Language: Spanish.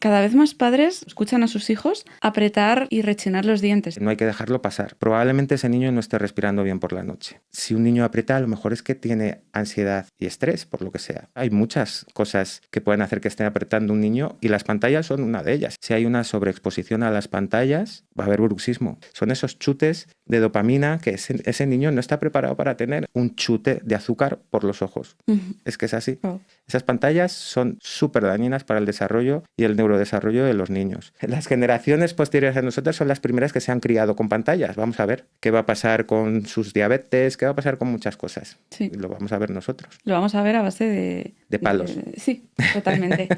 Cada vez más padres escuchan a sus hijos apretar y rechinar los dientes. No hay que dejarlo pasar. Probablemente ese niño no esté respirando bien por la noche. Si un niño aprieta, a lo mejor es que tiene ansiedad y estrés, por lo que sea. Hay muchas cosas que pueden hacer que esté apretando un niño y las pantallas son una de ellas. Si hay una sobreexposición a las pantallas, va a haber bruxismo. Son esos chutes de dopamina que ese niño no está preparado para tener un chute de azúcar por los ojos. Es que es así. Oh. Esas pantallas son súper dañinas para el desarrollo y el neurodesarrollo de los niños. Las generaciones posteriores a nosotros son las primeras que se han criado con pantallas. Vamos a ver qué va a pasar con sus diabetes, qué va a pasar con muchas cosas. Sí. Y lo vamos a ver nosotros. Lo vamos a ver a base De palos. Sí, totalmente.